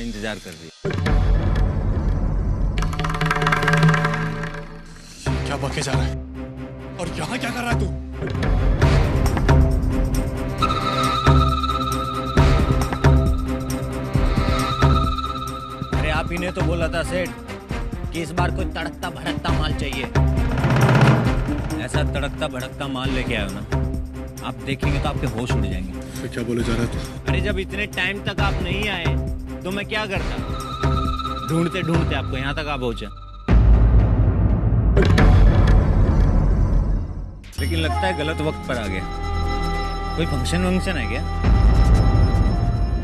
इंतजार कर रही है। क्या बके जा रहा है और यहाँ क्या कर रहा है तू? अरे आप ही ने तो बोला था सेठ कि इस बार कोई तड़कता भड़कता माल चाहिए। ऐसा तड़कता भड़कता माल लेके आयो ना, आप देखेंगे तो आपके होश उड़ जाएंगे। फिर क्या बोले जा रहा है तू? अरे जब इतने टाइम तक आप नहीं आए तो मैं क्या करता? ढूंढते ढूंढते आपको यहाँ तक आ पहुंचा। लेकिन लगता है गलत वक्त पर आ गया। कोई फंक्शन वंक्शन है क्या?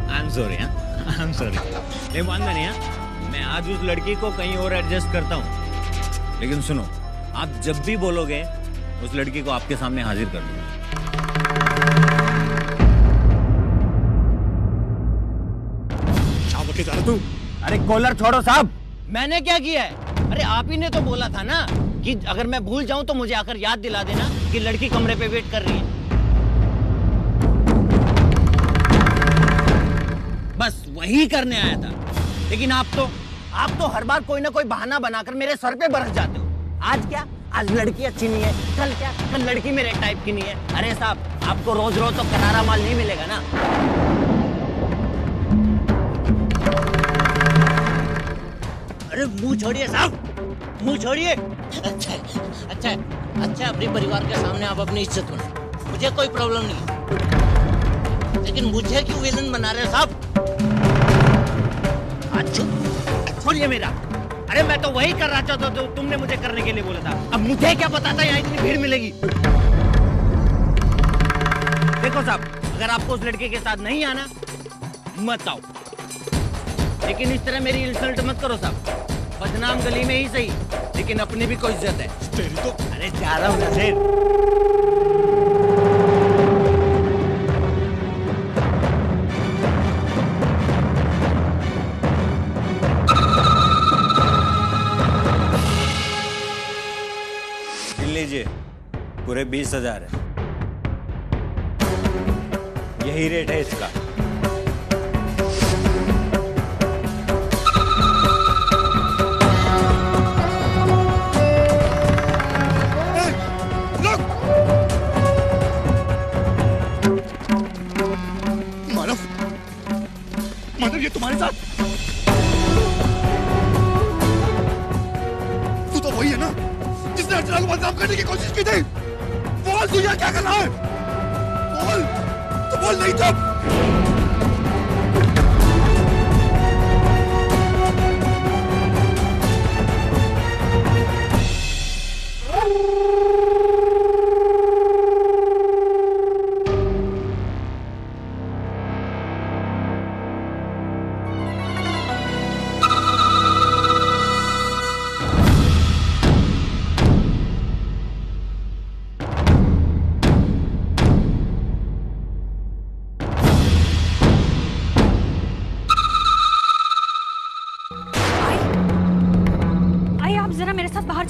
I am sorry. I am sorry. नहीं मानना नहीं। मैं आज उस लड़की को कहीं और एडजस्ट करता हूँ। लेकिन सुनो, आप जब भी बोलोगे उस लड़की को आपके सामने हाजिर कर दूंगा। क्या बके जा रहा तू? अरे कॉलर छोड़ो साहब। मैंने क्या किया है? अरे आप ही ने तो बोला था ना कि अगर मैं भूल जाऊं तो मुझे आकर याद दिला देना कि लड़की कमरे पे वेट कर रही है। बस वही करने आया था। लेकिन आप तो हर बार कोई ना कोई बहाना बनाकर मेरे सर पे बरस जाते हो। आज क्या? आज लड़की अच्छी नहीं है। कल क्या? कल लड़की मेरे टाइप की नहीं है। अरे साहब, आपको रोज रोज तो करारा माल नहीं मिलेगा ना। अरे मुंह छोड़िए साहब, मुंह छोड़िए। अच्छा, अपने परिवार के सामने आप अपनी इज्जत बना, मुझे कोई प्रॉब्लम नहीं है। लेकिन मुझे क्यों विलन बना रहे हो साहब? छोड़िए मेरा। अरे मैं तो वही कर रहा था जो तुमने मुझे करने के लिए बोला था। अब मुझे क्या पता था यहाँ इतनी भीड़ मिलेगी। देखो साहब, अगर आपको उस लड़के के साथ नहीं आना मत आओ, लेकिन इस तरह मेरी इंसल्ट मत करो साहब। बदनाम गली में ही सही, लेकिन अपनी भी कोई इज्जत है। तेरी तो अरे जा रहा हूँ नज़ीर। लीजिए, पूरे 20,000 है। यही रेट है इसका। मानव, ये तुम्हारे साथ? तू तो वही है ना जिसने अर्चना को बदनाम करने की कोशिश की थी। बोल, तू यहाँ क्या कर रहा है? बोल, तू बोल नहीं तब।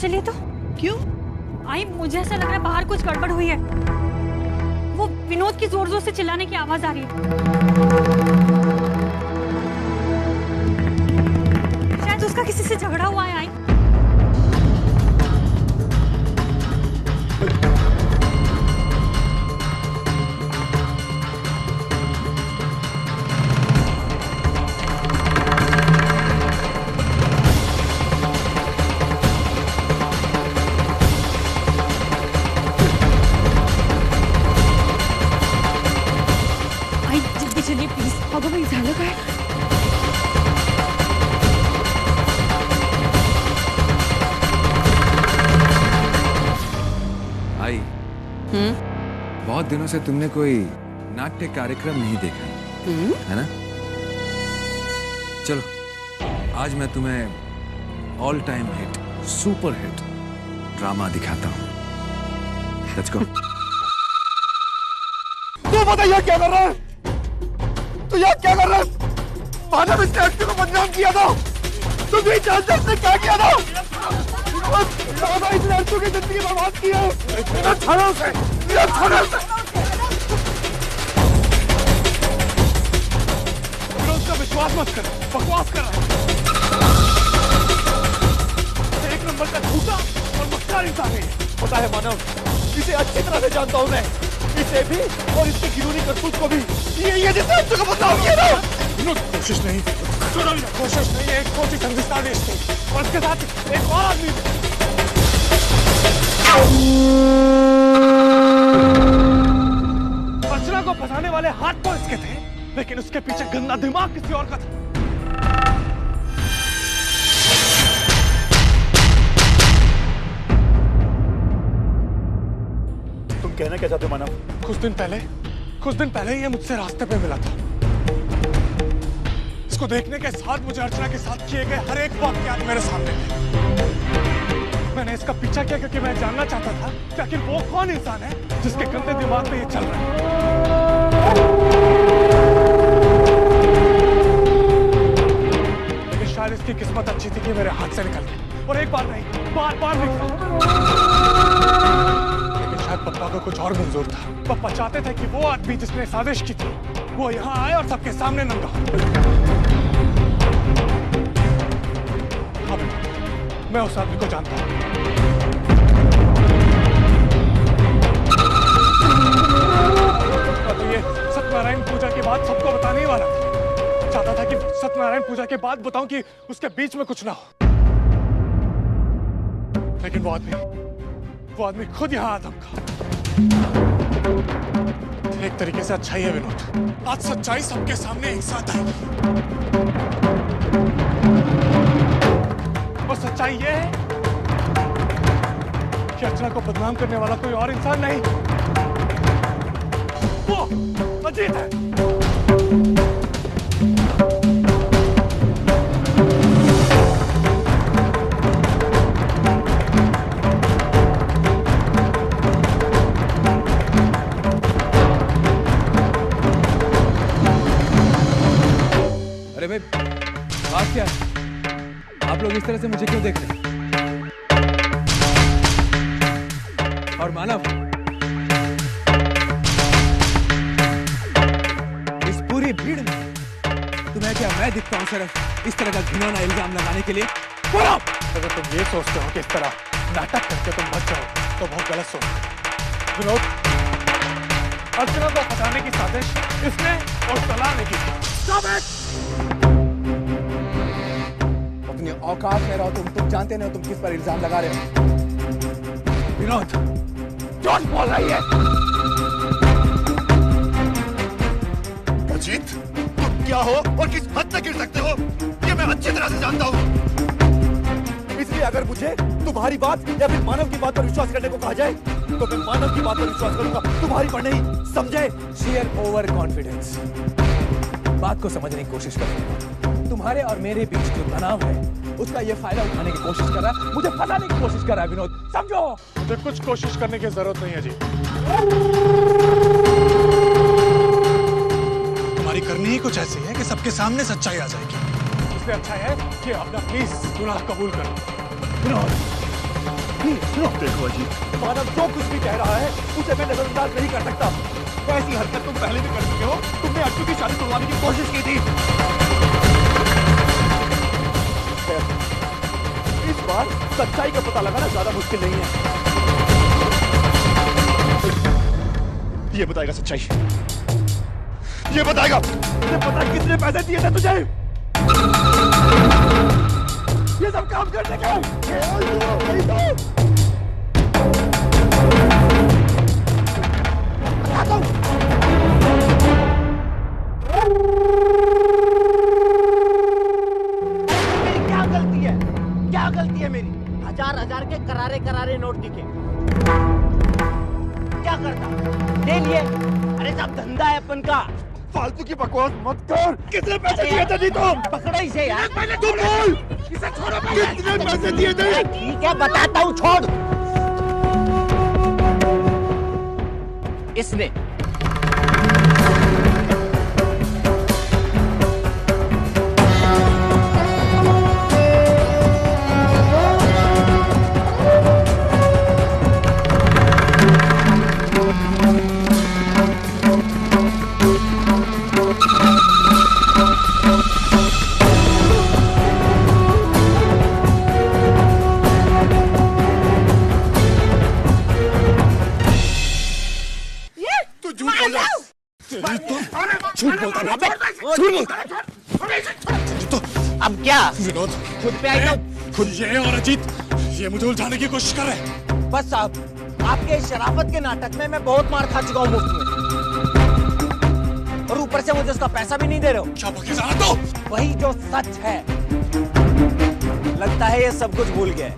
चलिए तो। क्यों? आई, मुझे ऐसा लग रहा है बाहर कुछ गड़बड़ हुई है। वो विनोद की जोर जोर से चिल्लाने की आवाज आ रही है। शायद उसका किसी से झगड़ा हुआ है। आई, झालं काय? आई, बहुत दिनों से तुमने कोई नाट्य कार्यक्रम नहीं देखा है ना? चलो, आज मैं तुम्हें all time hit, super hit drama दिखाता हूँ। Let's go. तू बता यहाँ क्या कर रहा है? तू यहाँ क्या कर रहा है? मानव, इस लड़की को बदनाम किया था। तू भी जानते इसने क्या किया था? इस लड़की की जिंदगी बर्बाद की है। छोड़ो उसे, छोड़ो उसे। उसका विश्वास मत कर, बकवास कर रहा है। एक नंबर का झूठा और मक्कार इंसान है। पता है मानव, इसे अच्छी तरह से जानता हूं मैं, इसे भी और इसकी घिनौनी करतूत को भी। ये जिसने अच्छे को बदलाव किया ना। कोशिश नहीं, कोशिश नहीं, एक कोशिश हिंदुस्तान देश की और उसके साथ एक और आदमी। अर्चना को फंसाने वाले हाथ तो इसके थे, लेकिन उसके पीछे गंदा दिमाग किसी और का था। तुम कहना क्या चाहते हो मानव? कुछ दिन पहले ये मुझसे रास्ते पे मिला था। इसको देखने के साथ मुझे अर्चना के साथ किए गए हर एक वाक्य आज मेरे सामने थे। मैंने इसका पीछा किया क्योंकि मैं जानना चाहता था कि आखिर वो कौन इंसान है जिसके गंदे दिमाग में ये चल रहा है। लेकिन शायद इसकी किस्मत अच्छी थी कि मेरे हाथ से निकल गई, और एक बार नहीं, बार निकला। लेकिन शायद पप्पा को कुछ और मंजूर था। पप्पा चाहते थे कि वो आदमी जिसने साजिश की थी वो यहाँ आए और सबके सामने नंगा। हाँ, मैं उस आदमी को जानता हूँ। तो ये सत्यनारायण पूजा के बाद सबको बताने ही वाला था। चाहता था कि सत्यनारायण पूजा के बाद बताऊं कि उसके बीच में कुछ ना हो। लेकिन वो आदमी खुद यहाँ धमका। एक तरीके से अच्छाई है विनोद, आज सच्चाई सबके सामने एक साथ आएगी। और सच्चाई ये है कि अर्चना को बदनाम करने वाला कोई और इंसान नहीं, वो अजीत है। अरे भाई, बात क्या है? आप लोग इस तरह से मुझे क्यों देख रहे हैं? और मानव, इस पूरी भीड़ में तुम्हें क्या मैं दिखता हूं सिर्फ इस तरह का घिनौना इल्जाम लगाने के लिए? बोलो! अगर तुम ये सोचते हो कि इस तरह नाटक करके तुम बच जाओ तो बहुत गलत सोच। विनोद, अर्चना को फंसाने की साजिश इसने और सलाह ने की। अपनी औकात में रहो तुम जानते नहीं हो तुम किस पर इल्जाम लगा रहे हो। विनोद, झूठ बोल रही है। अजीत, तुम क्या हो और किस हद तक गिर सकते हो ये मैं अच्छी तरह से जानता हूँ। इसलिए अगर मुझे तुम्हारी बात या फिर मानव की बात पर विश्वास करने को कहा जाए तो मैं मानव की बात पर विश्वास करूंगा, तुम्हारी पर नहीं। समझे? Share over confidence. बात को समझने की कोशिश करो। तुम्हारे और मेरे बीच जो तनाव है उसका ये फायदा उठाने की कोशिश कर रहा है, मुझे फंसाने की कोशिश कर रहा है। विनोद, समझो, मुझे कुछ कोशिश करने की जरूरत नहीं है जी। तुम्हारी करनी ही कुछ ऐसी है कि सबके सामने सच्चाई आ जाएगी। इसलिए अच्छा है कि अपना प्लीज गुनाह कबूल करो। विनोद, देखो अजीत, मानव जो कुछ भी कह रहा है उसे मैं नजरअंदाज नहीं कर सकता। ऐसी हरकत तुम पहले भी कर चुके हो। तुमने अज्जू की शादी तोड़वाने की कोशिश की थी। इस बार सच्चाई का पता लगाना ज्यादा मुश्किल नहीं है। ये बताएगा सच्चाई, ये बताएगा। मुझे पता है कितने पैसे दिए थे तुझे ये सब काम करने के। क्या गलती है मेरी? हजार के करारे नोट दिखे, क्या करता? ले लिए। अरे सब धंधा है अपन का। फालतू की बकवास मत कर। कितने पैसे दिए थे जी तुम? पकड़ो इसे यार। पहले तुम बोल, इसे छोड़ो। कितने पैसे दिए थे? ठीक है बताता हूँ, छोड़। इसने झूठ बोलता है। तो अब क्या? विनोद, खुद पे आई तो खुद ये और अजीत ये मुझे उलझाने की कोशिश कर रहे हैं। बस साहब, आपके इस शराफत के नाटक में मैं बहुत मार खा चुका हूँ मुफ्त में, और ऊपर से मुझे उसका पैसा भी नहीं दे रहे हो। क्या बके जा रहा तो? वही जो सच है। लगता है ये सब कुछ भूल गए,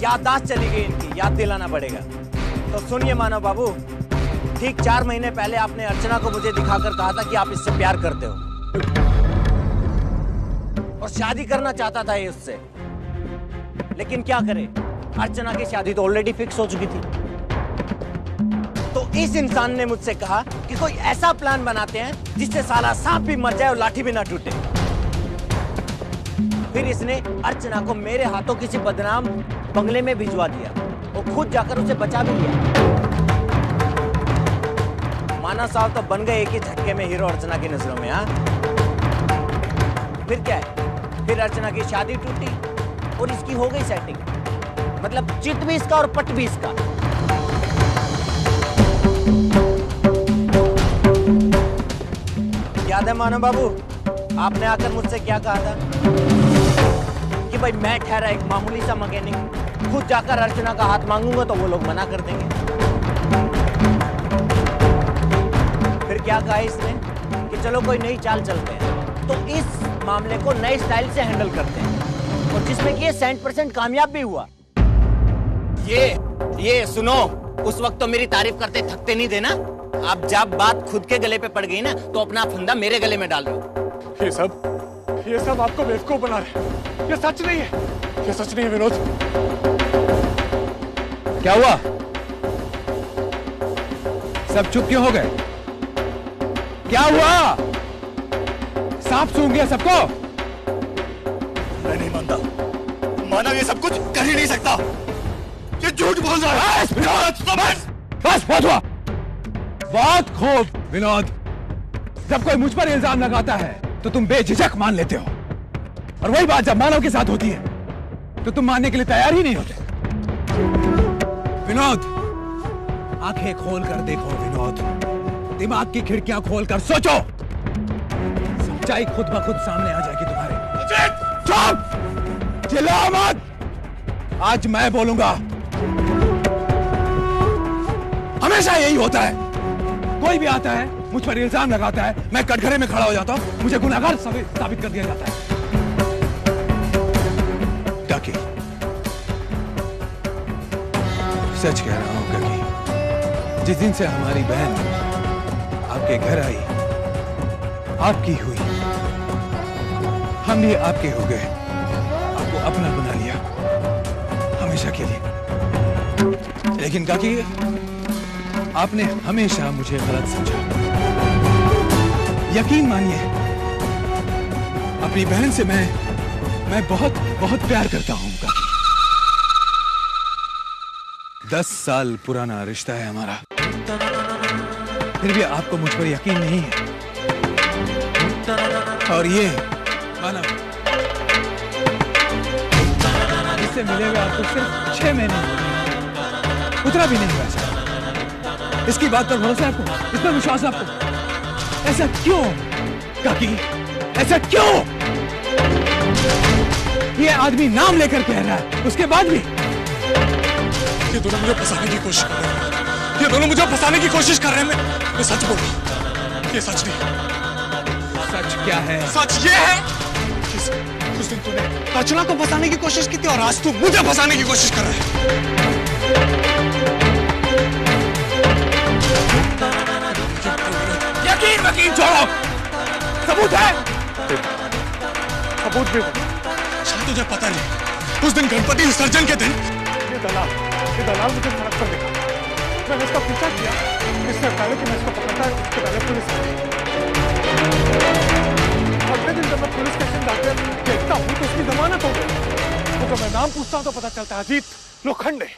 याददाश्त चली गई इनकी, याद दिलाना पड़ेगा। तो सुनिए मानव बाबू, ठीक 4 महीने पहले आपने अर्चना को मुझे दिखाकर कहा था कि आप इससे प्यार करते हो और शादी करना चाहता था ये उससे, लेकिन क्या करे, अर्चना की शादी तो ऑलरेडी फिक्स हो चुकी थी। तो इस इंसान ने मुझसे कहा कि कोई ऐसा प्लान बनाते हैं जिससे साला सांप भी मर जाए और लाठी भी ना टूटे। फिर इसने अर्चना को मेरे हाथों किसी बदनाम बंगले में भिजवा दिया और खुद जाकर उसे बचा भी लिया। माना साहब तो बन गए एक ही झटके में हीरो अर्चना की नजरों में। हाँ, फिर क्या है, फिर अर्चना की शादी टूटी और इसकी हो गई सेटिंग, मतलब चित भी इसका और पट भी इसका। याद है मानव बाबू, आपने आकर मुझसे क्या कहा था कि भाई मैं ठहरा एक मामूली सा मैकेनिक, खुद जाकर अर्चना का हाथ मांगूंगा तो वो लोग मना कर देंगे। फिर क्या कहा इसने कि चलो कोई नई चाल चलते हैं, तो इस मामले को नए स्टाइल से हैंडल करते हैं, और जिसमें कि ये 100% कामयाब भी हुआ। ये सुनो, उस वक्त तो मेरी तारीफ करते थकते नहीं थे ना। अब जब बात खुद के गले पे पड़ गई ना, तो अपना फंदा मेरे गले में डाल दो। ये सब आपको बेवकूफ बना रहे हैं। ये सच नहीं है, ये सच नहीं है विनोद। क्या हुआ? सब चुप क्यों हो गए? क्या हुआ? सांप सूंघ गया सबको? मैं नहीं मानता, मानव ये सब कुछ कर ही नहीं सकता, ये झूठ बोल रहा है। विनोद, बस बहुत हुआ, बहुत खूब विनोद। जब कोई मुझ पर इल्जाम लगाता है तो तुम बेझिझक मान लेते हो, और वही बात जब मानव के साथ होती है तो तुम मानने के लिए तैयार ही नहीं होते। विनोद, आंखें खोल कर देखो विनोद, दिमाग की खिड़कियां खोल कर सोचो, सच्चाई खुद ब खुद सामने आ जाएगी तुम्हारे। चुप, चिल्लाओ मत, आज मैं बोलूंगा। हमेशा यही होता है, कोई भी आता है मुझ पर इल्जाम लगाता है, मैं कटघरे में खड़ा हो जाता हूं, मुझे गुनहगार साबित कर दिया जाता है। काकी, सच कह रहा हूं काकी, जिस दिन से हमारी बहन आपके घर आई, आपकी हुई, हम भी आपके हो गए, आपको अपना बना लिया हमेशा के लिए। लेकिन काकी, आपने हमेशा मुझे गलत समझा। यकीन मानिए, अपनी बहन से मैं बहुत बहुत प्यार करता हूं काकी। 10 साल पुराना रिश्ता है हमारा, फिर भी आपको मुझ पर यकीन नहीं है। और ये मानव, इससे मिले हुए आपको सिर्फ 6 महीने, उतना भी नहीं हुआ सर। इसकी बात पर भरोसा है आपको, इस पर विश्वास है आपको? ऐसा क्यों काकी, ऐसा क्यों? ये आदमी नाम लेकर कह रहा है, उसके बाद भी ये दोनों मुझे फंसाने की कोशिश कर रहे हैं, ये दोनों मुझे फंसाने की कोशिश कर रहे हैं। मैं सच बोल रहा हूं, ये सच नहीं। सच क्या है? सच ये है कि उस दिन तूने अर्चना को फंसाने की कोशिश की थी, और आज तू मुझे फंसाने की कोशिश कर रहा है। यकीन वकील छोड़ो, सबूत है? सबूत भी शायद तुझे पता नहीं, उस दिन गणपति विसर्जन के दिन ये दलाल मुझे सड़क पर दिखा। मैंने उसका पीछा किया, इससे पहले कि मैं इसको पकड़ता है उससे पहले पुलिस आई। अगले दिन जब मैं पुलिस स्टेशन जाकर देखता हूँ तो उसकी जमानत हो गई। तो जब मैं नाम पूछता हूँ तो पता चलता है अजीत लोखंडे।